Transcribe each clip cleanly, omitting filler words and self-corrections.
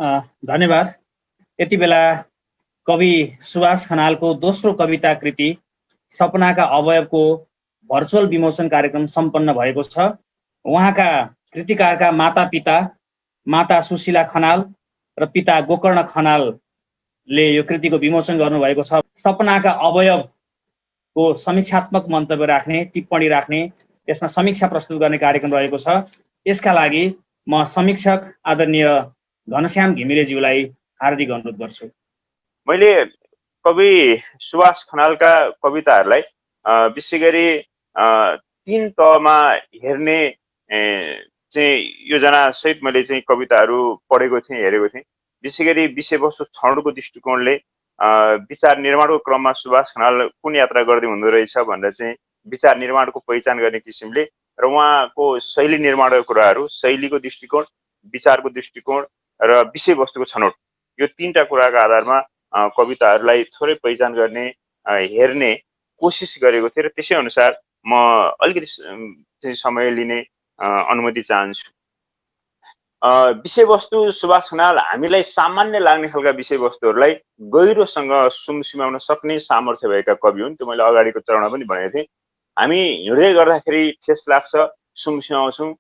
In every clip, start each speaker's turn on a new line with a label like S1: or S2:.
S1: धन्यवाद। यति बेला कवि सुभाष खनालको दोस्रो कविता कृति सपनाका अवयवको भर्चुअल विमोचन कार्यक्रम सम्पन्न भएको छ। उहाँका कृतिकारका माता माता सुशीला खनाल र पिता गोकर्ण खनालले यो कृतिको विमोचन गर्नुभएको छ। सपनाका अवयवको समीक्षात्मक मन्तव्य राख्ने, टिप्पणी राख्ने, त्यसमा समीक्षा प्रस्तुत गर्ने कार्यक्रम रहेको छ। यसका लागि म समीक्षक आदरणीय घनश्याम घिमिरेज्यूलाई हार्दिक अनुरोध गर्छु।
S2: मैले कवि सुभाष खनालका कविताहरूलाई विशेष गरी 3 तहमा हेर्ने चाहिँ योजना सहित मैले चाहिँ कविताहरू पढेको थिएँ, हेरेको थिएँ। विशेष गरी विषयवस्तु छनौटको दृष्टिकोणले विचार निर्माणको क्रममा सुभाष खनाल कुन यात्रा गर्दै हुँदो रहेछ भनेर चाहिँ विचार निर्माणको पहिचान गर्ने किसिमले र उहाँको शैली निर्माणको कुराहरू, शैलीको दृष्टिकोण, विचारको दृष्टिकोण र विषयवस्तुको छनौट, यो 3टा कुराका आधारमा कविताहरूलाई थोरै पहिचान गर्ने, हेर्ने कोसिस गरेको थिएँ र त्यसै अनुसार म अलिकति समय लिने अनुमति चाहन्छु। विषयवस्तु सुभाष खनाल हामीलाई सामान्य लाग्ने खालका विषयवस्तुहरूलाई गहिरोसँग सुमसुमाउन सक्ने सामर्थ्य भएका कवि हुन्। त्यो मैले अगाडिको चरणमा पनि भनेको थिएँ। हामी हिँड्दै गर्दाखेरि ठेस लाग्छ, सुमसुमाउँछौँ,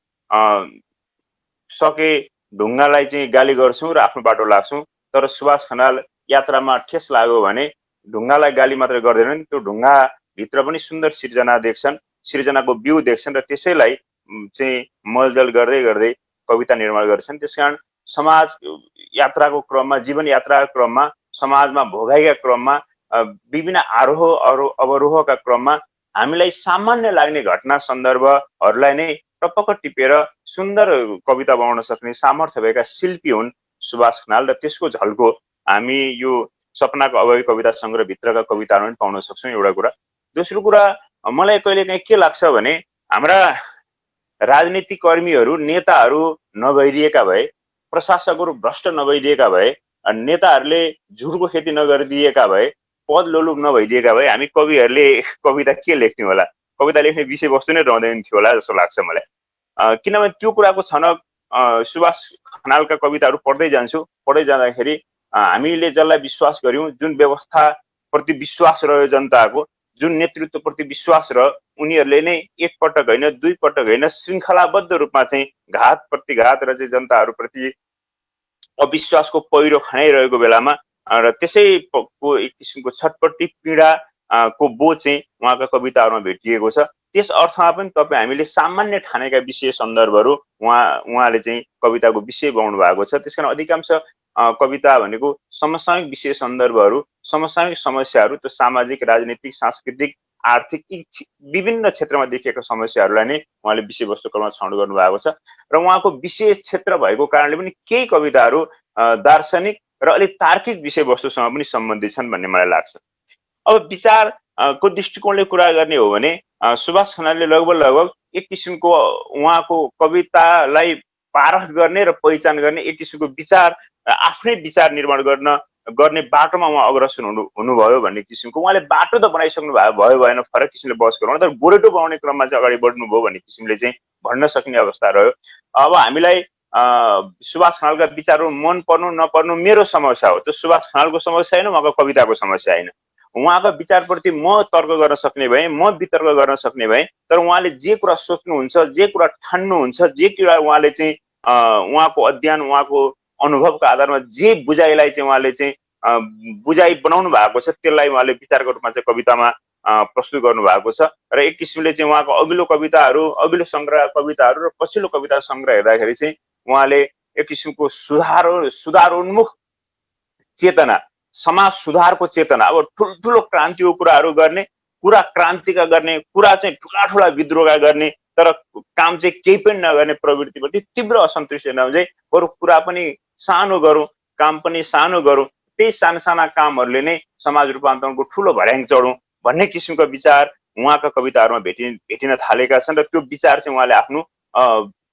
S2: सके ढुङ्गालाई चाहिँ गाली गर्छौँ र आफ्नो बाटो लाग्छौँ। तर सुभाष खनाल यात्रामा ठेस लाग्यो भने ढुङ्गालाई गाली मात्र गर्दैनन्, त्यो ढुङ्गाभित्र पनि सुन्दर सिर्जना देख्छन्, सिर्जनाको बिउ देख्छन् र त्यसैलाई चाहिँ मलजल गर्दै गर्दै कविता निर्माण गर्छन्। त्यसकारण समाज यात्राको क्रममा, जीवन यात्राको क्रममा, समाजमा भोगाइका क्रममा, विभिन्न आरोह अवरोहका क्रममा हामीलाई सामान्य लाग्ने घटना सन्दर्भहरूलाई नै टपक्क टिपेर सुन्दर कविता बनाउन सक्ने सामर्थ्य भएका शिल्पी हुन् सुभाष खनाल र त्यसको झल्को हामी यो सपनाको अवयव कविता सङ्ग्रहभित्रका कविताहरू पनि पाउन सक्छौँ। एउटा कुरा। दोस्रो कुरा, मलाई कहिलेकाहीँ के लाग्छ भने हाम्रा राजनीतिक कर्मीहरू, नेताहरू नभइदिएका भए, प्रशासकहरू भ्रष्ट नभइदिएका भए, नेताहरूले झुटको खेती नगरिदिएका भए, पद लोलुप नभइदिएका भए हामी कविहरूले कविता के लेख्ने होला? कविता लेख्ने विषयवस्तु नै रहँदैन थियो होला जस्तो लाग्छ मलाई। किनभने त्यो कुराको छनक सुभाष खनालका कविताहरू पढ्दै जाँदाखेरि हामीले जसलाई विश्वास गर्यौँ, जुन व्यवस्थाप्रति विश्वास रह्यो जनताको, जुन नेतृत्वप्रति विश्वास र उनीहरूले नै एक पटक होइन, 2 पटक होइन, श्रृङ्खलाबद्ध रूपमा चाहिँ घात प्रतिघात र चाहिँ जनताहरूप्रति अविश्वासको पहिरो खाइरहेको बेलामा र त्यसैको एक किसिमको छटपट्टि पीडा को बोझ चाहिँ उहाँका कविताहरूमा भेटिएको छ। त्यस अर्थमा पनि हामीले सामान्य ठानेका विषय सन्दर्भहरू उहाँले चाहिँ कविताको विषय बनाउनु भएको छ। त्यसकारण अधिकांश कविता भनेको समसामयिक विषय सन्दर्भहरू, समसामयिक समस्याहरू, त्यो सामाजिक, राजनीतिक, सांस्कृतिक, आर्थिक विभिन्न क्षेत्रमा देखिएका समस्याहरूलाई नै उहाँले विषयवस्तु क्रममा छनौट गर्नु भएको छ। र उहाँको विशेष क्षेत्र भएको कारणले पनि केही कविताहरू दार्शनिक र अलिक तार्किक विषयवस्तुसँग पनि सम्बन्धित छन् भन्ने मलाई लाग्छ। अब विचारको दृष्टिकोणले कुरा गर्ने हो भने सुभाष खनालले लगभग एक किसिमको उहाँको कवितालाई पारख गर्ने र पहिचान गर्ने एक किसिमको विचार, आफ्नै विचार निर्माण गर्ने बाटोमा उहाँ अग्रसर हुनुभयो भन्ने किसिमको, उहाँले बाटो त बनाइसक्नु भयो भएन फरक किसिमले बहस गरौँ, तर गोरेटो बनाउने क्रममा चाहिँ अगाडि बढ्नुभयो भन्ने किसिमले चाहिँ भन्न सक्ने अवस्था रह्यो। अब हामीलाई सुभाष खनालका विचारहरू मन पर्नु नपर्नु मेरो समस्या हो, त्यो सुभाष खनालको समस्या होइन, उहाँको कविताको समस्या होइन। उहाँका विचारप्रति म तर्क गर्न सक्ने भएँ, म वितर्क गर्न सक्ने भएँ, तर उहाँले जे कुरा सोच्नुहुन्छ, जे कुरा ठान्नुहुन्छ, जे कुरा उहाँले चाहिँ उहाँको अध्ययन, उहाँको अनुभवको आधारमा जे बुझाइलाई चाहिँ उहाँले चाहिँ बुझाइ बनाउनु भएको छ, त्यसलाई उहाँले विचारको रूपमा चाहिँ कवितामा प्रस्तुत गर्नु भएको छ। र एक किसिमले चाहिँ उहाँको अघिल्लो कविताहरू, अघिल्लो सङ्ग्रह कविताहरू र पछिल्लो कविता सङ्ग्रह हेर्दाखेरि चाहिँ उहाँले एक किसिमको सुधारोन्मुख चेतना, समाज सुधारको चेतना, अब ठुल्ठुलो क्रान्तिको कुराहरू गर्ने, पुरा क्रान्तिका गर्ने, पुरा चाहिँ ठुला विद्रोहका गर्ने, तर काम चाहिँ केही पनि नगर्ने प्रवृत्तिप्रति तीव्र असन्तुष्टि नहुँदै बरु कुरा पनि सानो गरौँ, काम पनि सानो गरौँ, त्यही साना कामहरूले नै समाज रूपान्तरणको ठुलो भर्याङ चढौँ भन्ने किसिमको विचार उहाँका कविताहरूमा भेटिन थालेका छन्। र त्यो विचार चाहिँ उहाँले आफ्नो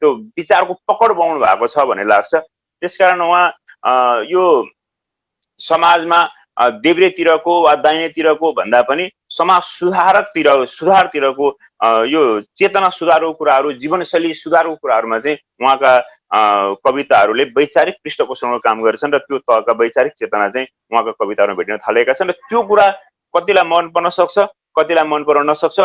S2: त्यो विचारको पकड बनाउनु भएको छ भन्ने लाग्छ। त्यसकारण उहाँ यो समाजमा देब्रेतिरको वा दाहिनेतिरको भन्दा पनि समाज सुधारतिरको यो चेतना सुधारको कुराहरू, जीवनशैली सुधारको कुराहरूमा चाहिँ उहाँका कविताहरूले वैचारिक पृष्ठपोषणको काम गरेछन् र त्यो तहका वैचारिक चेतना चाहिँ उहाँका कविताहरूमा भेट्न थालेका छन् र त्यो कुरा कतिलाई मन पर्न सक्छ, कतिलाई मन पराउन नसक्छ।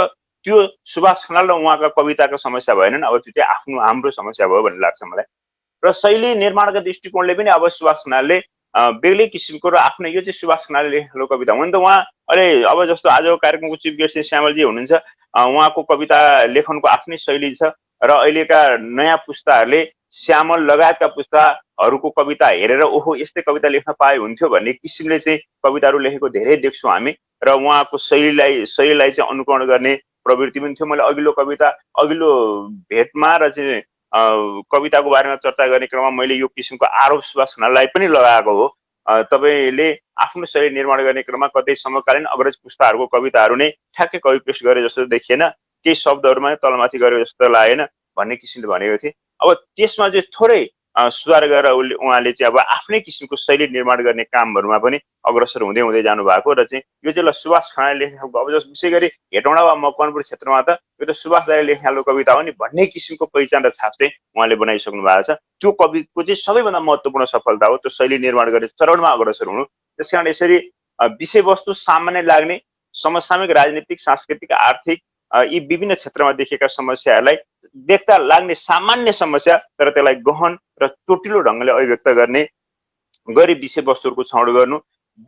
S2: त्यो सुभाष खनाल र उहाँका कविताको समस्या भएनन्, अब त्यो चाहिँ आफ्नो हाम्रो समस्या भयो भन्ने लाग्छ मलाई। र शैली निर्माणका दृष्टिकोणले पनि अब सुभाष खनालले बेग्लै किसिमको र आफ्नो यो चाहिँ सुभाष खनालले लेखेको कविता हुन त उहाँ अहिले अब जस्तो आजको कार्यक्रमको चिफ गेस्ट चाहिँ श्यामलजी हुनुहुन्छ, उहाँको कविता लेखनको आफ्नै शैली छ र अहिलेका नयाँ पुस्ताहरूले श्यामल लगायतका पुस्ताहरूको कविता हेरेर ओहो यस्तै कविता लेख्न पाए हुन्थ्यो भन्ने किसिमले चाहिँ कविताहरू लेखेको धेरै देख्छौँ हामी र उहाँको शैलीलाई चाहिँ अनुकरण गर्ने प्रवृत्ति पनि थियो। मैले अघिल्लो भेटमा र चाहिँ कविताको बारेमा चर्चा गर्ने क्रममा मैले यो किसिमको आरोप सुभाष खनाललाई पनि लगाएको हो। तपाईँले आफ्नो शैली निर्माण गर्ने क्रममा कतै समकालीन अग्रज पुस्ताहरूको कविताहरू नै ठ्याक्कै कपी पेस्ट गरे जस्तो देखिएन, केही शब्दहरूमा तलमाथि गरे जस्तो लागेन भन्ने किसिमले भनेको थिएँ। अब त्यसमा चाहिँ थोरै सुधार गरेर उहाँले चाहिँ अब आफ्नै किसिमको शैली निर्माण गर्ने कामहरूमा पनि अग्रसर हुँदै हुँदै जानु भएको र चाहिँ यो चाहिँ ल सुभाष खनालले लेखेको अब जस्तो विशेष गरी हेटौँडा वा मकवानपुर क्षेत्रमा त यो त सुभाष दाइले लेख्ने खालको कविता हो नि भन्ने किसिमको पहिचान र छाप चाहिँ उहाँले बनाइसक्नु भएको छ। त्यो कविको चाहिँ सबैभन्दा महत्त्वपूर्ण सफलता हो त्यो शैली निर्माण गर्ने चरणमा अग्रसर हुनु। त्यस कारण यसरी विषयवस्तु सामान्य लाग्ने समसामयिक राजनीतिक सांस्कृतिक आर्थिक यी विभिन्न क्षेत्रमा देखिएका समस्याहरूलाई देख्दा लाग्ने सामान्य समस्या तर त्यसलाई गहन र चोटिलो ढङ्गले अभिव्यक्त गर्ने गरी विषयवस्तुहरूको छनौट गर्नु,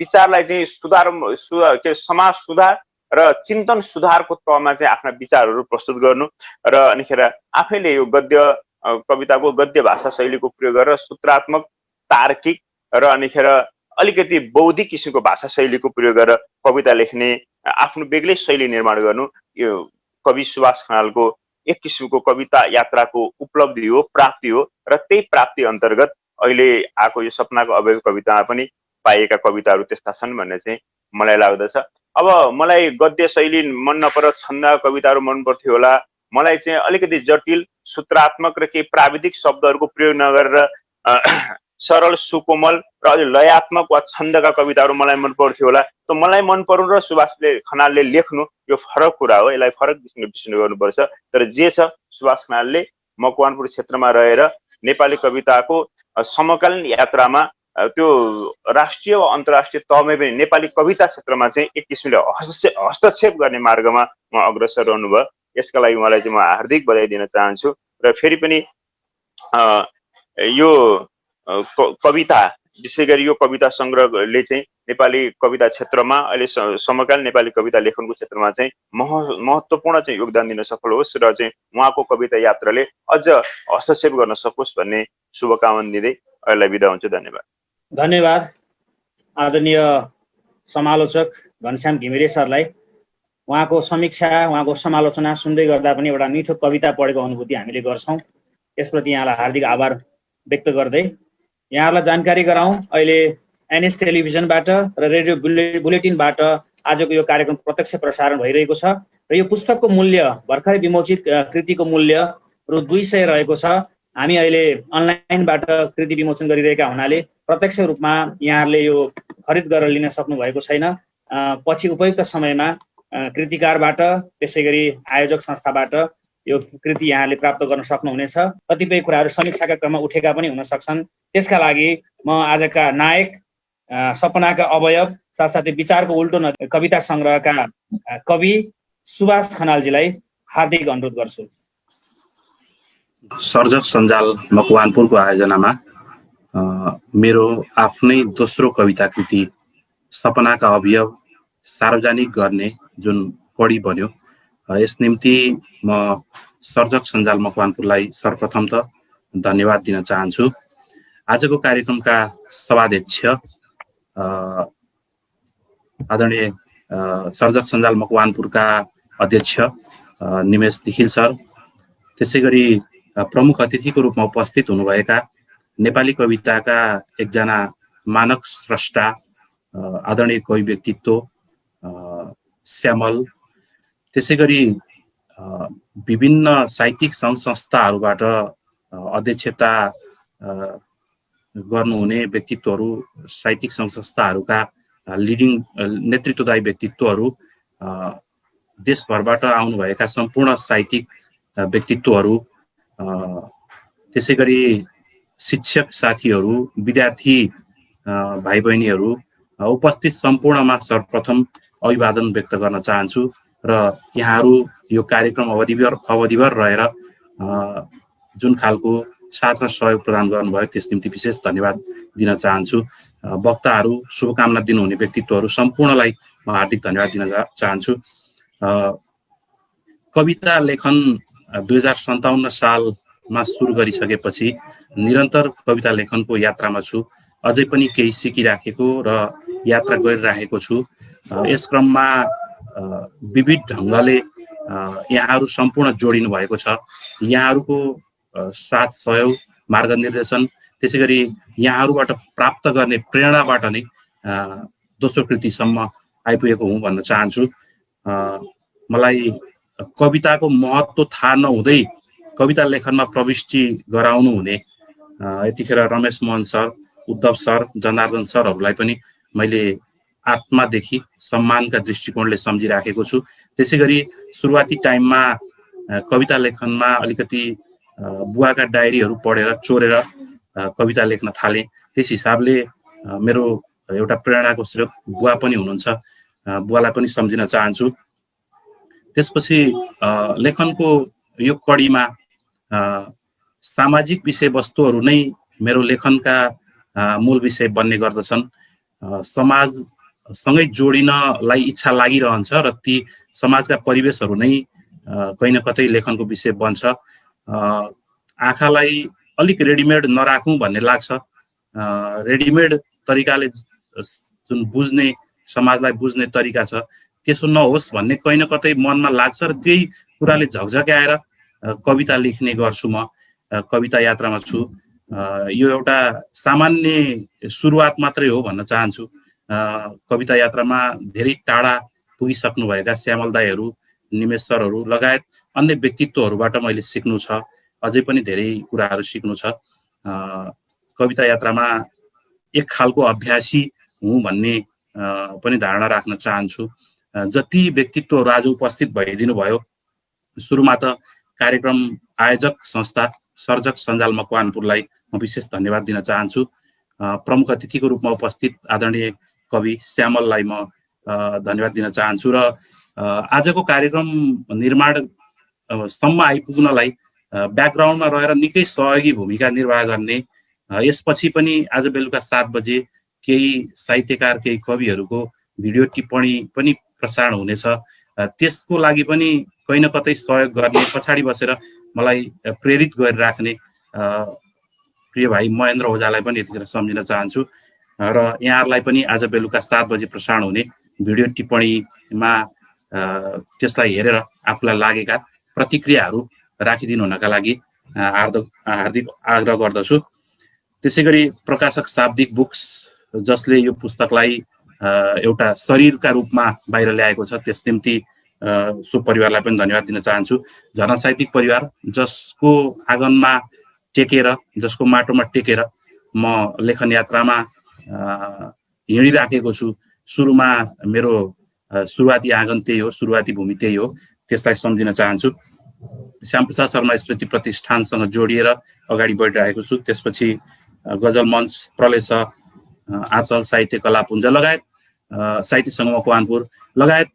S2: विचारलाई चाहिँ समाज सुधार र चिन्तन सुधारको तहमा चाहिँ आफ्ना विचारहरू प्रस्तुत गर्नु र अनिखेर आफैले यो गद्य कविताको गद्य भाषा शैलीको प्रयोग गरेर सूत्रात्मक तार्किक र अनिखेर अलिकति बौद्धिक किसिमको भाषा शैलीको प्रयोग गरेर कविता लेख्ने आफ्नो बेग्लै शैली निर्माण गर्नु यो कवि सुभाष खनालको एक किसिमको कविता यात्राको उपलब्धि हो, प्राप्ति हो र त्यही प्राप्ति अन्तर्गत अहिले आएको यो सपनाको अवयव कवितामा पनि पाइएका कविताहरू त्यस्ता छन् भन्ने चाहिँ मलाई लाग्दछ। अब मलाई गद्य शैली मन नपर छन्द कविताहरू मन पर्थ्यो होला, मलाई चाहिँ अलिकति जटिल सूत्रात्मक र केही प्राविधिक शब्दहरूको प्रयोग नगरेर सरल सुकोमल र अलि लयात्मक वा छन्दका कविताहरू मलाई मन पर्थ्यो होला। त मलाई मन पर्नु र सुभाषले खनालले लेख्नु यो फरक कुरा हो, यसलाई फरक किसिमले विश्लेषण गर्नुपर्छ। तर जे छ सुभाष खनालले मकवानपुर क्षेत्रमा रहेर नेपाली कविताको समकालीन यात्रामा त्यो राष्ट्रिय वा अन्तर्राष्ट्रिय तहमै पनि नेपाली कविता क्षेत्रमा चाहिँ एक किसिमले हस्तक्षेप गर्ने मार्गमा उहाँ अग्रसर रहनुभयो। यसका लागि उहाँलाई चाहिँ म हार्दिक बधाई दिन चाहन्छु र फेरि पनि यो कविता विशेष गरी यो कविता सङ्ग्रहले चाहिँ नेपाली कविता क्षेत्रमा अहिले समकालीन नेपाली कविता लेखनको क्षेत्रमा चाहिँ महत्त्वपूर्ण चाहिँ योगदान दिन सफल होस् र चाहिँ उहाँको कविता यात्राले अझ हस्तक्षेप गर्न सकोस् भन्ने शुभकामना दिँदै अहिले बिदा हुन्छु।
S1: धन्यवाद आदरणीय समालोचक घनश्याम घिमिरे सरलाई। उहाँको समीक्षा उहाँको समालोचना सुन्दै गर्दा पनि एउटा मिठो कविता पढेको अनुभूति हामीले गर्छौँ। यसप्रति यहाँलाई हार्दिक आभार व्यक्त गर्दै यहाँलाई जानकारी गराउँ, अहिले एनएस टेलिभिजनबाट र रेडियो बुलेटिनबाट आजको यो कार्यक्रम प्रत्यक्ष प्रसारण भइरहेको छ र यो पुस्तकको मूल्य भर्खरै विमोचित कृतिको मूल्य रु 200 रहेको छ। हामी अहिले अनलाइनबाट कृति विमोचन गरिरहेका हुनाले प्रत्यक्ष रूपमा यहाँहरूले यो खरिद गरेर लिन सक्नु भएको छैन। पछि उपयुक्त समयमा कृतिकारबाट त्यसै गरी आयोजक संस्थाबाट यो कृति यहाँले प्राप्त गर्न सक्नुहुनेछ। कतिपय कुराहरू समीक्षाका क्रममा उठेका पनि हुन सक्छन्। त्यसका लागि म आजका नायक सपनाका अवयव साथसाथै विचारको उल्टो कविता सङ्ग्रहका कवि सुभाष खनालजीलाई हार्दिक अनुरोध गर्छु।
S3: सर्जक सञ्जाल मकवानपुरको आयोजनामा मेरो आफ्नै दोस्रो कविता कृति सपनाका अवयव सार्वजनिक गर्ने जुन कडी बन्यो, यस निम्ति म सर्जक सञ्जाल मकवानपुरलाई सर्वप्रथम त धन्यवाद दिन चाहन्छु। आजको कार्यक्रमका सभाध्यक्ष आदरणीय सर्जक सञ्जाल मकवानपुरका अध्यक्ष निमेश निखिल सर, त्यसै गरी प्रमुख अतिथिको रूपमा उपस्थित हुनुभएका नेपाली कविताका एकजना मानक स्रष्टा आदरणीय कवि व्यक्तित्व श्यामल, त्यसै गरी विभिन्न साहित्यिक सङ्घ संस्थाहरूबाट अध्यक्षता गर्नुहुने व्यक्तित्वहरू, साहित्यिक सङ्घ संस्थाहरूका लिडिङ नेतृत्वदायी व्यक्तित्वहरू, देशभरबाट आउनुभएका सम्पूर्ण साहित्यिक व्यक्तित्वहरू, त्यसै गरी शिक्षक साथीहरू, विद्यार्थी भाइ बहिनीहरू, उपस्थित सम्पूर्णमा सर्वप्रथम अभिवादन व्यक्त गर्न चाहन्छु र यहाँहरू यो कार्यक्रम अवधिभर रहेर जुन खालको साथ र सहयोग प्रदान गर्नुभयो त्यस निम्ति विशेष धन्यवाद दिन चाहन्छु। वक्ताहरू, शुभकामना दिनुहुने व्यक्तित्वहरू सम्पूर्णलाई म हार्दिक धन्यवाद दिन चाहन्छु। कविता लेखन 2057 सालमा सुरु गरिसकेपछि निरन्तर कविता लेखनको यात्रामा छु। अझै पनि केही सिकिराखेको र यात्रा गरिराखेको छु। यस क्रममा विविध ढङ्गले यहाँहरू सम्पूर्ण जोडिनु भएको छ। यहाँहरूको साथ सहयोग, मार्गनिर्देशन, त्यसै गरी यहाँहरूबाट प्राप्त गर्ने प्रेरणाबाट नै दोस्रो कृतिसम्म आइपुगेको हुँ भन्न चाहन्छु। मलाई कविताको महत्त्व थाहा नहुँदै कविता लेखनमा प्रविष्टि गराउनु हुने यतिखेर रमेश मोहन सर, उद्धव सर, जनार्दन सरहरूलाई पनि मैले आत्मादेखि सम्मानका दृष्टिकोणले सम्झिराखेको छु। त्यसै गरी सुरुवाती टाइममा कविता लेखनमा अलिकति बुवाका डायरीहरू पढेर चोरेर कविता लेख्न थालेँ। त्यस हिसाबले मेरो एउटा प्रेरणाको स्रोत बुवा पनि हुनुहुन्छ। बुवालाई पनि सम्झिन चाहन्छु। त्यसपछि लेखनको यो कडीमा सामाजिक विषयवस्तुहरू नै मेरो लेखनका मूल विषय बन्ने गर्दछन्। समाजसँगै जोडिनलाई इच्छा लागिरहन्छ र ती समाजका परिवेशहरू नै कहीँ न कतै लेखनको विषय बन्छ। आँखालाई अलिक रेडिमेड नराखौँ भन्ने लाग्छ। रेडिमेड तरिकाले जुन बुझ्ने, समाजलाई बुझ्ने तरिका छ त्यसो नहोस् भन्ने कहीँ न कतै मनमा लाग्छ र त्यही कुराले झकझक्याएर कविता लेख्ने गर्छु। म कविता यात्रामा छु। यो एउटा सामान्य सुरुवात मात्रै हो भन्न चाहन्छु। कविता यात्रामा धेरै टाढा पुगिसक्नुभएका श्यामल दाईहरू, निमेश सरहरू लगायत अन्य व्यक्तित्वहरूबाट मैले सिक्नु छ। अझै पनि धेरै कुराहरू सिक्नु छ। कविता यात्रामा एक खालको अभ्यासी हुँ भन्ने पनि धारणा राख्न चाहन्छु। जति व्यक्तित्वहरू आज उपस्थित भइदिनु भयो, सुरुमा त कार्यक्रम आयोजक संस्था सर्जक सञ्जाल मकवानपुरलाई म विशेष धन्यवाद दिन चाहन्छु। प्रमुख अतिथिको रूपमा उपस्थित आदरणीय कवि श्यामललाई म धन्यवाद दिन चाहन्छु र आजको कार्यक्रम निर्माणसम्म आइपुग्नलाई ब्याकग्राउन्डमा रहेर निकै सहयोगी भूमिका निर्वाह गर्ने, यसपछि पनि आज बेलुका 7 बजे केही साहित्यकार, केही कविहरूको भिडियो टिप्पणी पनि प्रसारण हुनेछ। त्यसको लागि पनि कहीँ न कतै सहयोग गर्ने, पछाडि बसेर मलाई प्रेरित गरिराख्ने प्रिय भाइ महेन्द्र ओझालाई पनि यतिखेर सम्झिन चाहन्छु र यहाँहरूलाई पनि आज बेलुका 7 बजे प्रसारण हुने भिडियो टिप्पणीमा त्यसलाई हेरेर आफूलाई लागेका प्रतिक्रियाहरू राखिदिनु हुनका लागि हार्दिक आग्रह गर्दछु। त्यसै गरी प्रकाशक शाब्दिक बुक्स, जसले यो पुस्तकलाई एउटा शरीरका रूपमा बाहिर ल्याएको छ, त्यस निम्ति सो परिवारलाई पनि धन्यवाद दिन चाहन्छु। झरना साहित्यिक परिवार, जसको आँगनमा टेकेर, जसको माटोमा टेकेर म लेखन यात्रामा हिँडिराखेको छु। सुरुमा मेरो सुरुवाती आँगन त्यही हो, सुरुवाती भूमि त्यही हो, त्यसलाई सम्झिन चाहन्छु। श्यामप्रसाद शर्मा स्मृति प्रतिष्ठानसँग जोडिएर अगाडि बढिरहेको छु। त्यसपछि गजल मञ्च, प्रलेश, आँचल साहित्य कलापुञ्ज लगायत साहित्य सङ्घ मकवानपुर लगायत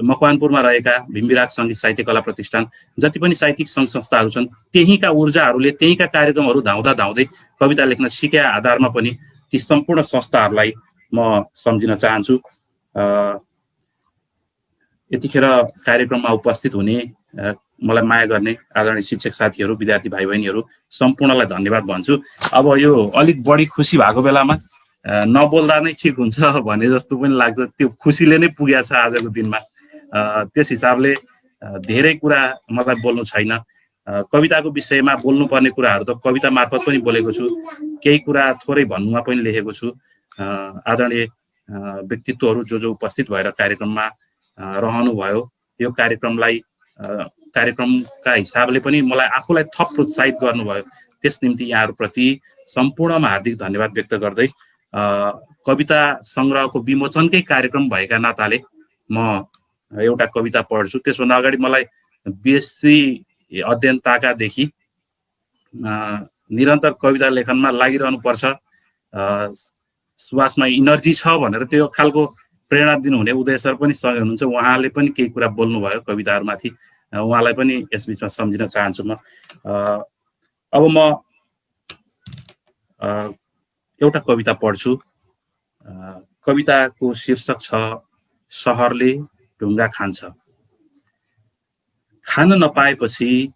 S3: मकवानपुरमा रहेका भीमविराग सङ्गीत साहित्य कला प्रतिष्ठान, जति पनि साहित्यिक सङ्घ संस्थाहरू छन्, त्यहीँका ऊर्जाहरूले, त्यहीँका कार्यक्रमहरू धाउँदा धाउँदै कविता लेख्न सिकेका आधारमा पनि ती सम्पूर्ण संस्थाहरूलाई म सम्झिन चाहन्छु। यतिखेर कार्यक्रममा उपस्थित हुने, मलाई माया गर्ने आदरणीय शिक्षक साथीहरू, विद्यार्थी भाइ बहिनीहरू सम्पूर्णलाई धन्यवाद भन्छु। अब यो अलिक बढी खुसी भएको बेलामा नबोल्दा नै ठिक हुन्छ भने जस्तो पनि लाग्छ। त्यो खुसीले नै पुगेको छ आजको दिनमा। त्यस हिसाबले धेरै कुरा मलाई बोल्नु छैन। कविताको विषयमा बोल्नुपर्ने कुराहरू त कविता मार्फत पनि बोलेको छु, केही कुरा थोरै भन्नुमा पनि लेखेको छु। आदरणीय व्यक्तित्वहरू जो उपस्थित भएर कार्यक्रममा रहनुभयो, यो कार्यक्रमका हिसाबले पनि मलाई आफूलाई थप प्रोत्साहित गर्नुभयो, त्यस निम्ति यहाँहरूप्रति सम्पूर्णमा हार्दिक धन्यवाद व्यक्त गर्दै कविता सङ्ग्रहको विमोचनकै कार्यक्रम भएका नाताले म एउटा कविता पढ्छु। त्यसभन्दा अगाडि मलाई बिएससी अध्ययन ताकादेखि निरन्तर कविता लेखनमा लागिरहनु पर्छ, सुभाषमा इनर्जी छ भनेर त्यो खालको प्रेरणा दिनुहुने उदय सर पनि सँगै हुनुहुन्छ। उहाँले पनि केही कुरा बोल्नुभयो कविताहरूमाथि, उहाँलाई पनि यसबिचमा सम्झिन चाहन्छु म। अब म एउटा कविता पढ्छु। कविताको शीर्षक छ सहरले ढुङ्गा खान्छ। खान नपाएपछि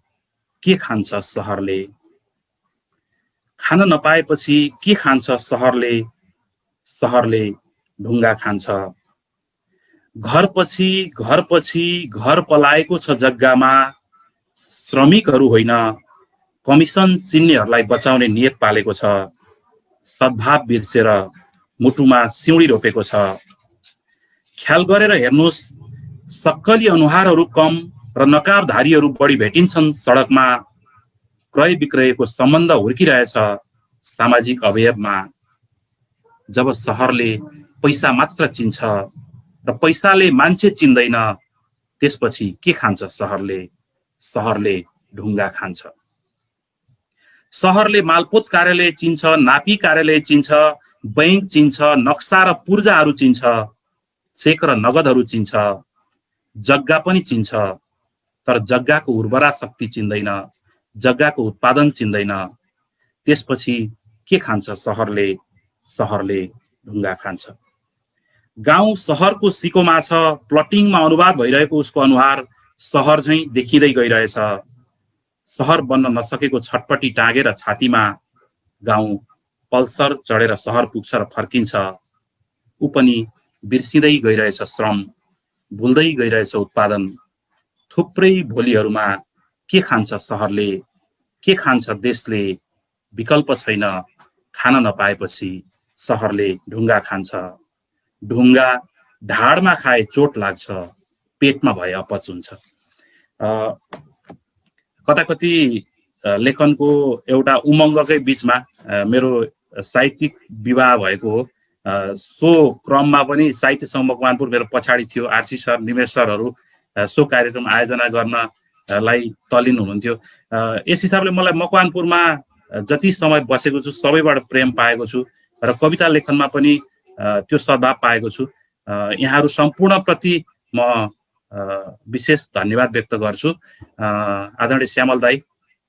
S3: के खान्छ सहरले, खान नपाएपछि के खान्छ सहरले, सहरले ढुङ्गा खान्छ। घरपछि घरपछि घर पलाएको छ जग्गामा, श्रमिकहरू होइन कमिसन चिन्नेहरूलाई बचाउने नियत पालेको छ। सद्भाव बिर्सेर मुटुमा सिउँडी रोपेको छ। ख्याल गरेर हेर्नुहोस् सक्कली अनुहारहरू कम र नकाबधारीहरू बढी भेटिन्छन् सडकमा। क्रय विक्रयको सम्बन्ध हुर्किरहेछ सामाजिक अवयवमा। जब सहरले पैसा मात्र चिन्छ र पैसाले मान्छे चिन्दैन, त्यसपछि के खान्छ सहरले, सहरले ढुङ्गा खान्छ। सहरले मालपोत कार्यालय चिन्छ, नापी कार्यालय चिन्छ, बैंक चिन्छ, नक्सा र पूर्जाहरू चिन्छ, चेक र नगदहरू चिन्छ, जग्गा पनि चिन्छ। तर जग्गाको उर्वरा शक्ति चिन्दैन, जग्गाको उत्पादन चिन्दैन। त्यसपछि के खान्छ सहरले, सहरले ढुङ्गा खान्छ। गाउँ सहरको सिकोमा छ, प्लटिङमा अनुवाद भइरहेको उसको अनुहार सहर झैँ देखिँदै गइरहेछ। सहर बन्न नसकेको छटपटी टाँगेर छातीमा, गाउँ पल्सर चढेर सहर पुग्छ र फर्किन्छ। ऊ पनि बिर्सिँदै गइरहेछ श्रम, भुल्दै गइरहेछ उत्पादन। थुप्रै भोलिहरूमा के खान्छ सहरले, के खान्छ देशले, विकल्प छैन। खान नपाएपछि सहरले ढुङ्गा खान्छ। ढुङ्गा ढाडमा खाए चोट लाग्छ, पेटमा भए अपच हुन्छ। कताकति लेखनको एउटा उमङ्गकै बिचमा मेरो साहित्यिक विवाह भएको हो। सो क्रममा पनि साहित्य सङ्घ मकवानपुर मेरो पछाडि थियो। आरसी सर, निमेश सरहरू सो कार्यक्रम आयोजना गर्नलाई तल्लीन हुनुहुन्थ्यो। यस हिसाबले मलाई मकवानपुरमा जति समय बसेको छु सबैबाट प्रेम पाएको छु र कविता लेखनमा पनि त्यो सद्भाव पाएको छु। यहाँहरू सम्पूर्णप्रति म विशेष धन्यवाद व्यक्त गर्छु। आदरणीय श्यामल दाई,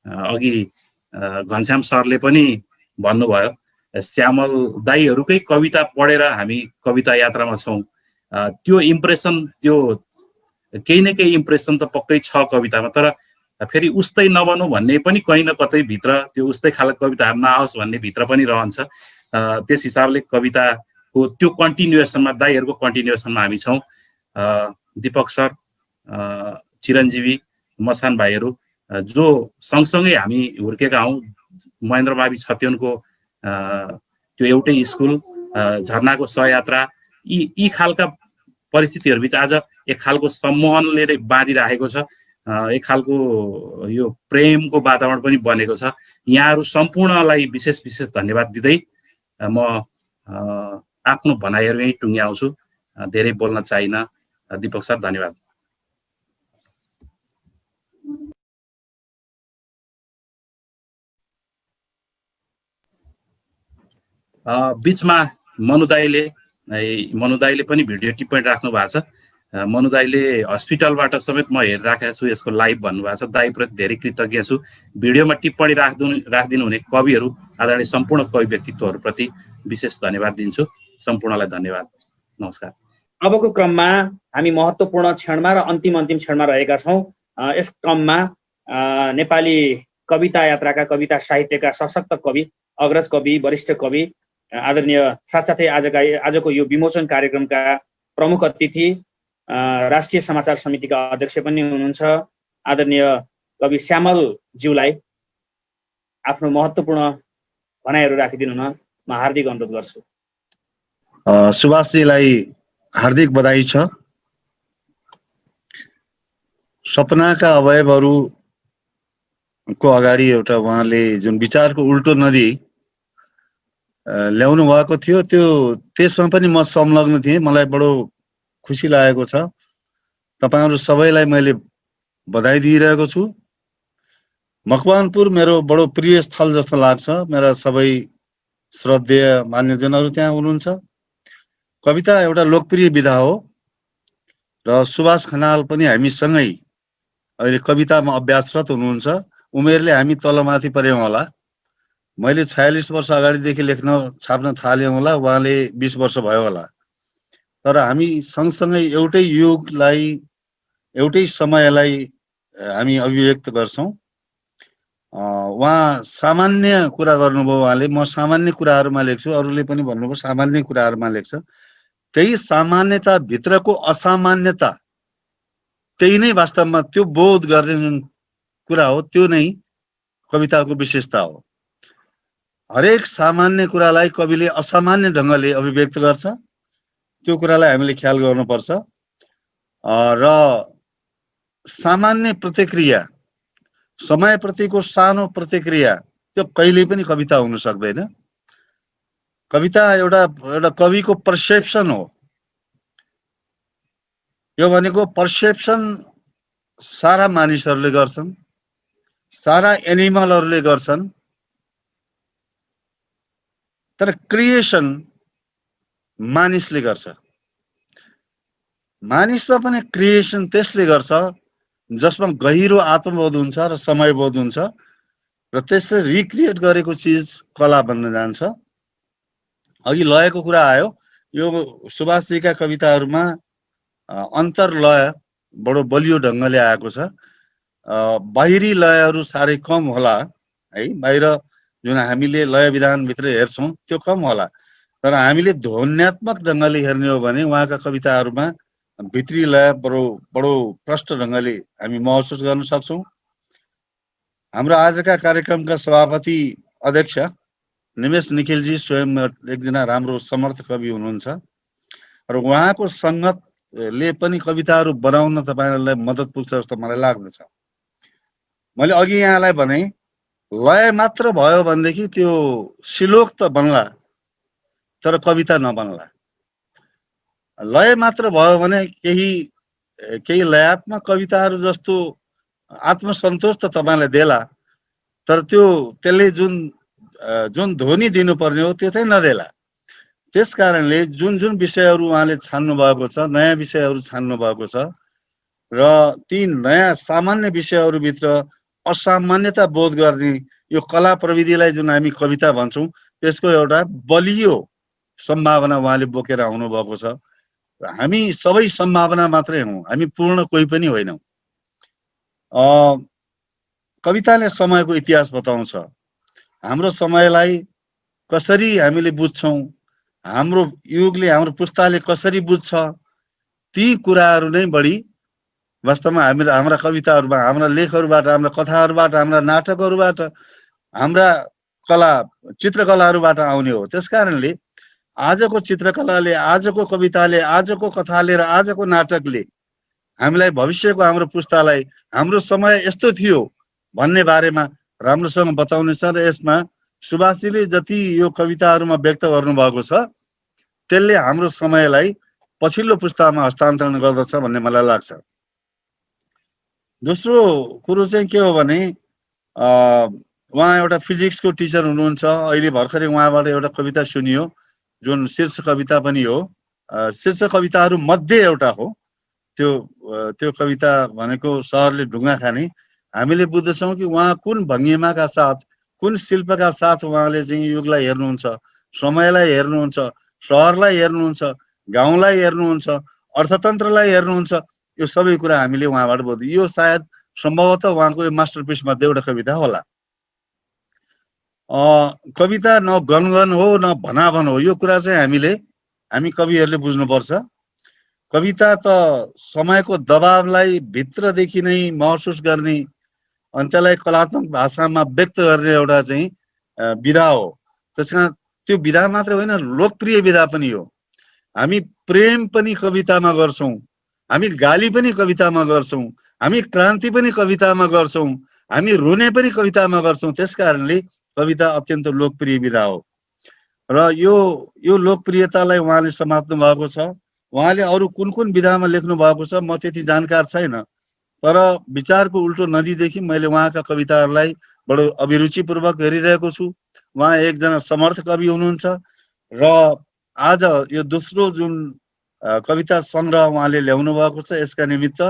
S3: अघि घनश्याम सरले पनि भन्नुभयो, श्यामल दाईहरूकै कविता पढेर हामी कविता यात्रामा छौँ। त्यो इम्प्रेसन, त्यो केही न केही इम्प्रेसन त पक्कै छ कवितामा, तर फेरि उस्तै नबनौँ भन्ने पनि कहीँ न कतै भित्र त्यो उस्तै खालको कविताहरू नआओस् भन्ने भित्र पनि रहन्छ। त्यस हिसाबले कविताको त्यो कन्टिन्युएसनमा, दाईहरूको कन्टिन्युएसनमा हामी छौँ। दीपक सर, चिरञ्जीवी, मसान भाइहरू जो सँगसँगै हामी हुर्केका हौँ, महेन्द्र मावि छत्योनको त्यो एउटै स्कुल, झरनाको सहयात्रा, यी खालका परिस्थितिहरूबिच आज एक खालको सम्मोहनले बाँधिराखेको छ। एक खालको यो प्रेमको वातावरण पनि बनेको छ। यहाँहरू सम्पूर्णलाई विशेष विशेष धन्यवाद दिँदै म आफ्नो भनाइहरू यहीँ टुङ्ग्याउँछु। धेरै बोल्न चाहिन। दीपक सर, धन्यवाद। बिचमा मनुदाईले पनि भिडियो टिप्पणी राख्नु भएको छ। मनुदाईले हस्पिटलबाट समेत म हेरिराखेको छु यसको लाइभ भन्नुभएको छ। दाईप्रति धेरै कृतज्ञ छु। भिडियोमा टिप्पणी राखिदिनु हुने कविहरू, आदरणीय सम्पूर्ण कवि व्यक्तित्वहरूप्रति विशेष धन्यवाद दिन्छु। सम्पूर्णलाई धन्यवाद। नमस्कार।
S1: अबको क्रममा हामी महत्त्वपूर्ण क्षणमा र अन्तिम क्षणमा रहेका छौँ। यस क्रममा नेपाली कविता यात्राका, कविता साहित्यका सशक्त कवि, अग्रज कवि, वरिष्ठ कवि, आदरणीय साथसाथै आजको यो विमोचन कार्यक्रमका प्रमुख अतिथि, राष्ट्रिय समाचार समितिका अध्यक्ष पनि हुनुहुन्छ आदरणीय कवि श्यामल ज्यूलाई आफ्नो महत्त्वपूर्ण भनाइहरू राखिदिनु हुन म हार्दिक अनुरोध गर्छु।
S4: सुभाषजीलाई हार्दिक बधाई छ। सपनाका अवयवहरूको अगाडि एउटा उहाँले जुन विचारको उल्टो नदी ल्याउनु भएको थियो, त्यसमा पनि म संलग्न थिएँ। मलाई बडो खुसी लागेको छ। तपाईँहरू सबैलाई मैले बधाई दिइरहेको छु। मकवानपुर मेरो बडो प्रिय स्थल जस्तो लाग्छ। मेरा सबै श्रद्धेय मान्यजनहरू त्यहाँ हुनुहुन्छ। कविता एउटा लोकप्रिय विधा हो र सुभाष खनाल पनि हामीसँगै अहिले कवितामा अभ्यासरत हुनुहुन्छ। उमेरले हामी तलमाथि पर्यौँ होला। मैले 46 वर्ष अगाडिदेखि लेख्न छाप्न थाल्यौँ होला, उहाँले 20 वर्ष भयो होला। तर हामी सँगसँगै एउटै युगलाई, एउटै समयलाई हामी अभिव्यक्त गर्छौँ। उहाँ सामान्य कुरा गर्नुभयो, उहाँले म सामान्य कुराहरूमा लेख्छु, अरूले पनि भन्नुभयो सामान्य कुराहरूमा लेख्छ। त्यही सामान्यता भित्रको असामान्यता, त्यही नै वास्तवमा त्यो बोध गर्ने जुन कुरा हो त्यो नै कविताको विशेषता हो। हरेक सामान्य कुरालाई कविले असामान्य ढङ्गले अभिव्यक्त गर्छ। त्यो कुरालाई हामीले ख्याल गर्नुपर्छ। र सामान्य प्रतिक्रिया, समयप्रतिको सानो प्रतिक्रिया त्यो कहिल्यै पनि कविता हुन सक्दैन। कविता एउटा कविको पर्सेप्सन हो। यो भनेको पर्सेप्सन सारा मानिसहरूले गर्छन्, सारा एनिमलहरूले गर्छन्, तर क्रिएसन मानिसले गर्छ। मानिसमा पनि क्रिएसन त्यसले गर्छ जसमा गहिरो आत्मबोध हुन्छ र समयबोध हुन्छ र त्यसले रिक्रिएट गरेको चिज कला बन्न जान्छ। अघि लयको कुरा आयो। यो सुभाषजीका कविताहरूमा अन्तर्लय बडो बलियो ढङ्गले आएको छ। बाहिरी लयहरू साह्रै कम होला है। बाहिर जुन हामीले लय विधानभित्र हेर्छौँ त्यो कम होला, तर हामीले ध्वन्यात्मक ढङ्गले हेर्ने हो भने उहाँका कविताहरूमा भित्री लय बडो प्रष्ट ढङ्गले हामी महसुस गर्न सक्छौँ। हाम्रो आजका कार्यक्रमका सभापति अध्यक्ष निमेश निखिलजी स्वयं एकजना राम्रो समर्थ कवि हुनुहुन्छ र उहाँको सङ्गतले पनि कविताहरू बनाउन तपाईँहरूलाई मद्दत पुग्छ जस्तो मलाई लाग्दछ। मैले अघि यहाँलाई भने लय मात्र भयो भनेदेखि त्यो श्लोक त बन्ला तर कविता नबन्ला। लय मात्र भयो भने केही लयात्मक कविताहरू जस्तो आत्मसन्तोष त तपाईँलाई देला, तर त्यसले जुन ध्वनि दिनुपर्ने हो त्यो चाहिँ नदेला। त्यस कारणले जुन विषयहरू उहाँले छान्नु भएको छ, नयाँ विषयहरू छान्नु भएको छ र ती नयाँ सामान्य विषयहरूभित्र असामान्यता बोध गर्ने यो कला प्रविधिलाई जुन हामी कविता भन्छौँ त्यसको एउटा बलियो सम्भावना उहाँले बोकेर आउनु भएको छ। हामी सबै सम्भावना मात्रै हौँ, हामी पूर्ण कोही पनि होइनौँ। कविताले समयको इतिहास बताउँछ। हाम्रो समयलाई कसरी हामीले बुझ्छौँ, हाम्रो युगले, हाम्रो पुस्ताले कसरी बुझ्छ, ती कुराहरू नै बढी वास्तवमा हाम्रा कविताहरूमा, हाम्रा लेखहरूबाट, हाम्रा कथाहरूबाट, हाम्रा नाटकहरूबाट, हाम्रा चित्रकलाहरूबाट आउने हो। त्यस कारणले आजको चित्रकलाले, आजको कविताले, आजको कथाले र आजको नाटकले हामीलाई भविष्यको हाम्रो पुस्तालाई हाम्रो समय यस्तो थियो भन्ने बारेमा राम्रोसँग बताउनेछ र यसमा सुभाषजीले जति यो कविताहरूमा व्यक्त गर्नुभएको छ त्यसले हाम्रो समयलाई पछिल्लो पुस्तामा हस्तान्तरण गर्दछ भन्ने मलाई लाग्छ। दोस्रो कुरो चाहिँ के हो भने उहाँ एउटा फिजिक्सको टिचर हुनुहुन्छ। अहिले भर्खरै उहाँबाट एउटा कविता सुनियो जुन शीर्ष कविता पनि हो, शीर्ष कविताहरू मध्ये एउटा हो। त्यो कविता भनेको सहरले ढुङ्गा खाने। हामीले बुझ्दछौँ कि उहाँ कुन भङ्गिमाका साथ, कुन शिल्पका साथ उहाँले चाहिँ युगलाई हेर्नुहुन्छ, समयलाई हेर्नुहुन्छ, सहरलाई हेर्नुहुन्छ, गाउँलाई हेर्नुहुन्छ, अर्थतन्त्रलाई हेर्नुहुन्छ। यो सबै कुरा हामीले उहाँबाट बुझ्यौँ। यो सायद सम्भवतः उहाँको यो मास्टरपिस मध्ये एउटा कविता होला। कविता न गनगन हो न भनाभन हो, यो कुरा चाहिँ हामी कविहरूले बुझ्नुपर्छ। कविता त समयको दबावलाई भित्रदेखि नै महसुस गर्ने अनि त्यसलाई कलात्मक भाषामा व्यक्त गर्ने एउटा चाहिँ विधा हो। त्यसकारण त्यो विधा मात्र होइन, लोकप्रिय विधा पनि हो। हामी प्रेम पनि कवितामा गर्छौँ, हामी गाली पनि कवितामा गर्छौँ, हामी क्रान्ति पनि कवितामा गर्छौँ, हामी रुने पनि कवितामा गर्छौँ। त्यस कारणले कविता अत्यन्त लोकप्रिय विधा हो र यो लोकप्रियतालाई उहाँले समात्नु भएको छ। उहाँले अरू कुन विधामा लेख्नु भएको छ म त्यति जानकार छैन, तर विचारको उल्टो नदीदेखि मैले उहाँका कविताहरूलाई बडो अभिरुचिपूर्वक हेरिरहेको छु। उहाँ एकजना समर्थ कवि हुनुहुन्छ र आज यो दोस्रो जुन कविता सङ्ग्रह उहाँले ल्याउनु भएको छ, यसका निमित्त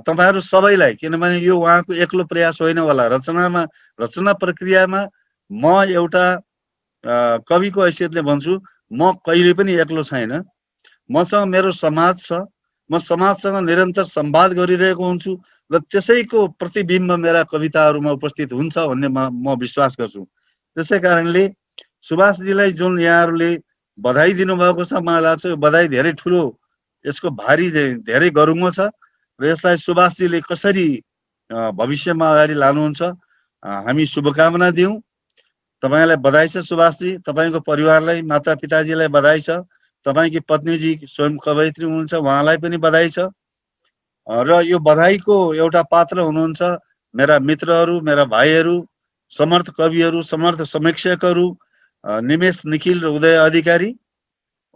S4: तपाईहरू सबैलाई, किनभने यो उहाँको एक्लो प्रयास होइन होला। रचना प्रक्रियामा म एउटा कविको हैसियतले भन्छु, म कहिले पनि एक्लो छैन। मसँग मेरो समाज छ, म समाजसँग निरन्तर संवाद गरिरहेको हुन्छु र त्यसैको प्रतिबिम्ब मेरा कविताहरूमा उपस्थित हुन्छ भन्ने म विश्वास गर्छु। त्यसै कारणले सुभाषजीलाई जुन यहाँहरूले बधाई दिनुभएको छ, मलाई लाग्छ यो बधाई धेरै ठुलो, यसको भारी धेरै गरुङ्गो छ र यसलाई सुभाषजीले कसरी भविष्यमा अगाडि लानुहुन्छ हामी शुभकामना दिउँ। तपाईलाई बधाई छ सुभाषजी, तपाईँको परिवारलाई, माता पिताजीलाई बधाई छ, तपाईँकी पत्नीजी स्वयं कवयित्री हुनुहुन्छ, उहाँलाई पनि बधाई छ। र यो बधाईको एउटा पात्र हुनुहुन्छ मेरा मित्रहरू, मेरा भाइहरू, समर्थ कविहरू, समर्थ समीक्षकहरू निमेश निखिल र उदय अधिकारी,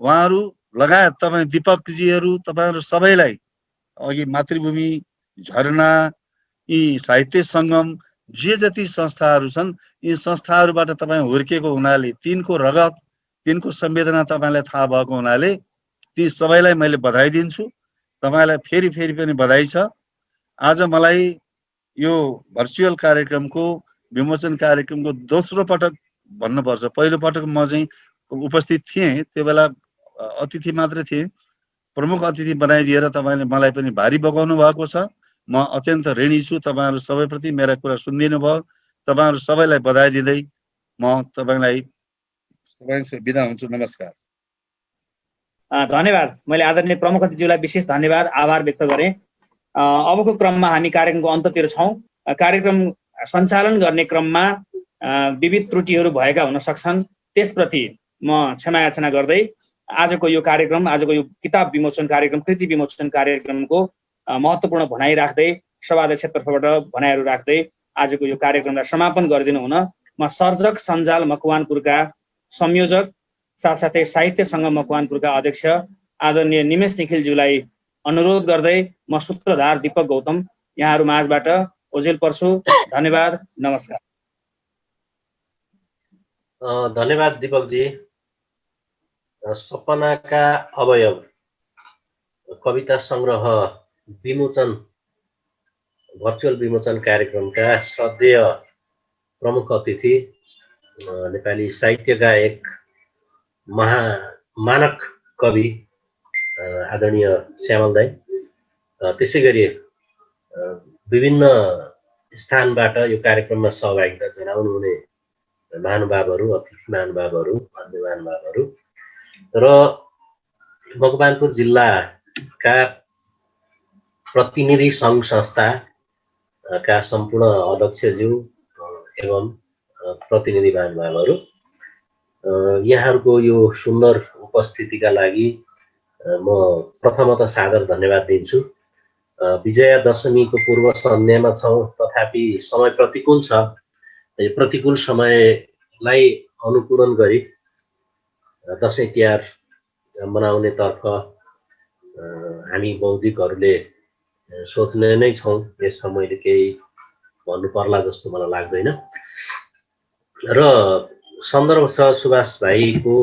S4: उहाँहरू लगायत तपाईँ दिपकजीहरू, तपाईँहरू सबैलाई अघि मातृभूमि, झरना, यी साहित्य सङ्गम, जे जति संस्थाहरू छन्, यी संस्थाहरूबाट तपाईँ हुर्केको हुनाले, तिनको रगत, तिनको संवेदना तपाईँलाई थाहा भएको हुनाले ती सबैलाई मैले बधाई दिन्छु। तपाईँलाई फेरि फेरि पनि बधाई छ। आज मलाई यो भर्चुअल कार्यक्रमको, विमोचन कार्यक्रमको दोस्रो पटक भन्नुपर्छ। पहिलो पटक म चाहिँ उपस्थित थिएँ, त्यो बेला अतिथि मात्र थिएँ। प्रमुख अतिथि बनाइदिएर तपाईँले मलाई पनि भारी बगाउनु भएको छ। म अत्यन्त ऋणी छु तपाईँहरू सबैप्रति। मेरा कुरा सुनिदिनु भयो, तपाईँहरू सबैलाई बधाई दिँदै म तपाईँलाई बिदा हुन्छु। नमस्कार।
S1: धन्यवाद। मैले आदरणीय प्रमुख अतिथिज्यूलाई विशेष धन्यवाद, आभार व्यक्त गरेँ। अबको क्रममा हामी कार्यक्रमको अन्ततिर छौँ। कार्यक्रम सञ्चालन गर्ने क्रममा विविध त्रुटिहरू भएका हुन सक्छन्, त्यसप्रति म क्षमा याचना गर्दै आजको यो कार्यक्रम, आजको यो किताब विमोचन कार्यक्रम, कृति विमोचन कार्यक्रमको महत्त्वपूर्ण भनाइ राख्दै, सभाध्यक्ष तर्फबाट भनाइहरू राख्दै आजको यो कार्यक्रमलाई समापन गरिदिनु हुन म सर्जक सञ्जाल मकवानपुरका संयोजक साथसाथै साहित्य सङ्घ मकवानपुरका अध्यक्ष आदरणीय निमेश निखिलज्यूलाई अनुरोध गर्दै म सूत्रधार दीपक गौतम यहाँहरू माझबाट ओझेल पर्छु। धन्यवाद, नमस्कार।
S5: धन्यवाद दीपकजी। सपनाका अवयव कविता सङ्ग्रह विमोचन, भर्चुअल विमोचन कार्यक्रमका श्रद्धेय प्रमुख अतिथि, नेपाली साहित्यका एक मानक कवि आदरणीय श्यामल दाई, त्यसै गरी विभिन्न स्थानबाट यो कार्यक्रममा सहभागिता जनाउनु हुने महानुभावहरू, अतिथि महानुभावहरू, अन्य महानुभावहरू र मकवानपुर जिल्लाका प्रतिनिधि सङ्घ संस्थाका सम्पूर्ण अध्यक्षज्यू एवं प्रतिनिधि महानुभावहरू, यहाँहरूको यो सुन्दर उपस्थितिका लागि म प्रथमतः सादर धन्यवाद दिन्छु। विजया दशमीको पूर्व सन्ध्यामा छौँ, तथापि समय प्रतिकूल छ। यो प्रतिकूल समयलाई अनुकूलन गरी दसैँ तिहार मनाउनेतर्फ हामी बौद्धिकहरूले सोच्ने नै छौँ। यसमा मैले केही भन्नु पर्ला जस्तो मलाई लाग्दैन। र सन्दर्भ छ सुभाष भाइको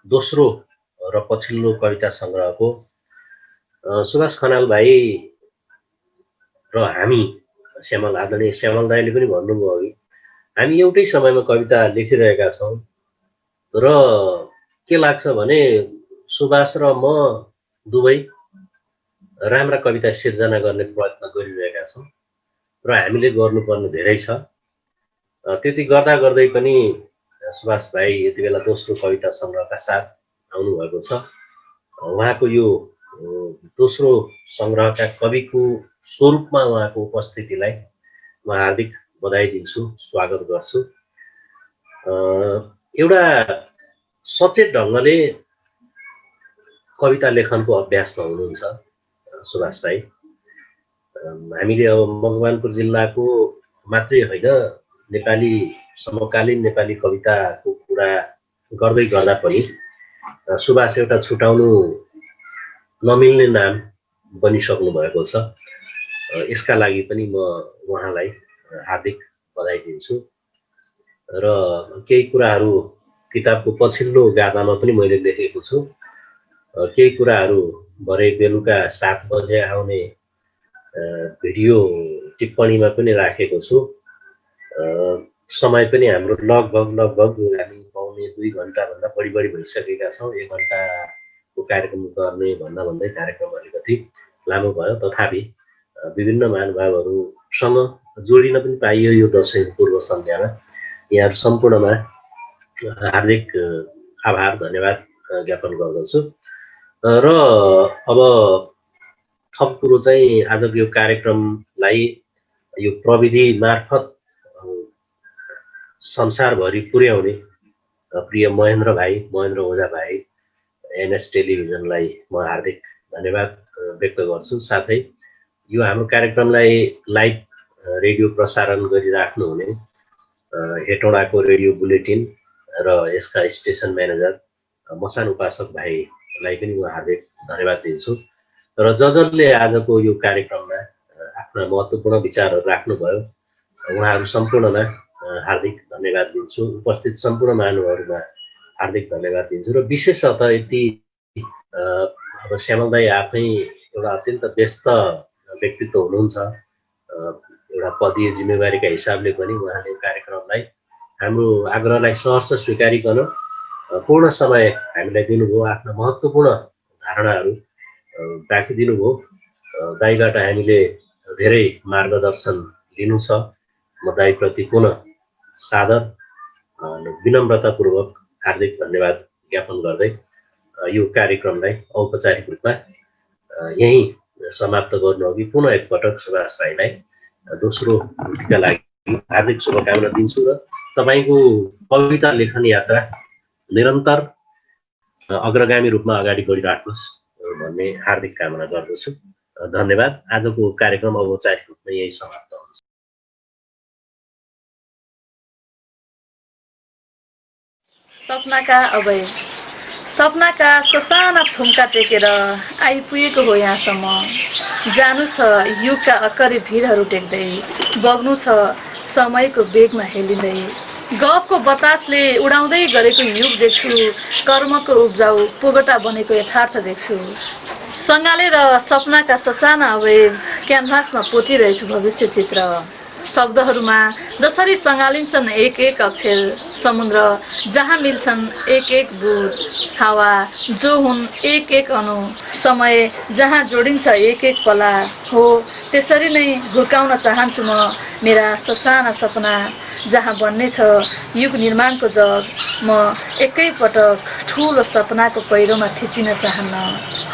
S5: दोस्रो र पछिल्लो कविता सङ्ग्रहको। सुभाष खनाल भाइ र हामी आदरणीय श्यामल दाइले पनि भन्नुभयो अघि, हामी एउटै समयमा कविता लेखिरहेका छौँ र के लाग्छ भने सुभाष र म दुवै राम्रा कविता सिर्जना गर्ने प्रयत्न गरिरहेका छौँ र हामीले गर्नुपर्ने धेरै छ। त्यति गर्दा गर्दै पनि सुभाष भाइ यति बेला दोस्रो कविता सङ्ग्रहका साथ आउनुभएको छ। उहाँको यो दोस्रो सङ्ग्रहका कविको स्वरूपमा उहाँको उपस्थितिलाई म हार्दिक बधाई दिन्छु, स्वागत गर्छु। एउटा सचेत ढङ्गले कविता लेखनको अभ्यासमा हुनुहुन्छ सुभाष भाइ। हामीले अब मकवानपुर जिल्लाको मात्रै होइन, नेपाली समकालीन नेपाली कविताको कुरा गर्दै गर्दा पनि सुभाष एउटा छुटाउनु नमिल्ने नाम बनिसक्नु भएको छ यसका लागि पनि म उहाँलाई हार्दिक बधाई दिन्छु र केही कुराहरू किताबको पछिल्लो गाथामा पनि मैले लेखेको छु। केही कुराहरू भरे बेलुका 7 बजे आउने भिडियो टिप्पणीमा पनि राखेको छु। समय पनि हाम्रो लगभग हामी पाउने 2 घन्टाभन्दा बढी भइसकेका छौँ। 1 घन्टाको कार्यक्रम गर्ने भन्दै कार्यक्रम अलिकति लामो भयो। तथापि विभिन्न महानुभावहरूसँग जोडिन पनि पाइयो यो दशैं पूर्व सन्ध्यामा। यहाँहरू सम्पूर्णमा हार्दिक आभार धन्यवाद ज्ञापन गर्दछु। र अब थप कुरो चाहिँ आजको यो कार्यक्रमलाई यो प्रविधि मार्फत संसारभरि पुर्याउने प्रिय महेन्द्र ओझा भाइ एनएस टेलिभिजनलाई म हार्दिक धन्यवाद व्यक्त गर्छु। साथै यो हाम्रो कार्यक्रमलाई लाइभ रेडियो प्रसारण गरिराख्नु हुने हेटौडाको रेडियो बुलेटिन र यसका स्टेसन म्यानेजर मसान उपासक भाइलाई पनि म हार्दिक धन्यवाद दिन्छु। र जसले आजको यो कार्यक्रममा आफ्ना महत्त्वपूर्ण विचारहरू राख्नुभयो उहाँहरू सम्पूर्णमा हार्दिक धन्यवाद दिन्छु। उपस्थित सम्पूर्ण महानुभावहरूमा हार्दिक धन्यवाद दिन्छु। र विशेषतः यति अब श्यामल दाई आफै एउटा अत्यन्त व्यस्त व्यक्तित्व हुनुहुन्छ, एउटा पदीय जिम्मेवारीका हिसाबले पनि उहाँले कार्यक्रमलाई हाम्रो आग्रहलाई सहर्ष स्वीकारिकन पूर्ण समय हामीलाई दिनुभयो, आफ्ना महत्त्वपूर्ण धारणाहरू राखिदिनु भयो। दाइबाट हामीले धेरै मार्गदर्शन लिनु छ। म दाइप्रति पुनः सादर विनम्रतापूर्वक हार्दिक धन्यवाद ज्ञापन गर्दै यो कार्यक्रमलाई औपचारिक रूपमा यही समाप्त गर्नु अघि पुनः एकपटक सुभाष भाइलाई दोस्रो कृतिका लागि हार्दिक शुभकामना दिन्छु र तपाईँको कविता लेखन यात्रा निरन्तर अग्रगामी रूपमा अगाडि बढिराख्नुहोस् भन्ने हार्दिक कामना गर्दछु। धन्यवाद। आजको कार्यक्रम औपचारिक रूपमा यही समाप्त हुन्छ।
S6: सपनाका अभय सपनाका ससाना थुम्का टेकेर आइपुगेको हो यहाँसम्म। जानु छ युगका अक्करे भिरहरू टेक्दै, बग्नु छ समयको बेगमा हेलिँदै। गफको बतासले उडाउँदै गरेको युग देख्छु, कर्मको उब्जाउ पोगटा बनेको यथार्थ देख्छु। सँगालेर सपनाका ससाना अवयव क्यानभासमा पोतिरहेछु भविष्य चित्र। शब्दहरूमा जसरी सँगालिन्छन् एक एक अक्षर, समुद्र जहाँ मिल्छन् एक एक बुँद, हावा जो हुन् एक एक अणु, समय जहाँ जोडिन्छ एक एक पला हो, त्यसरी नै हुर्काउन चाहन्छु म मेरा ससाना सपना। जहाँ बन्ने छ युग निर्माणको जग, म एकैपटक ठुलो सपनाको पहिरोमा थिचिन चाहन्न।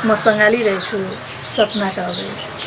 S6: म सँगालिरहेछु सपनाका अवयव।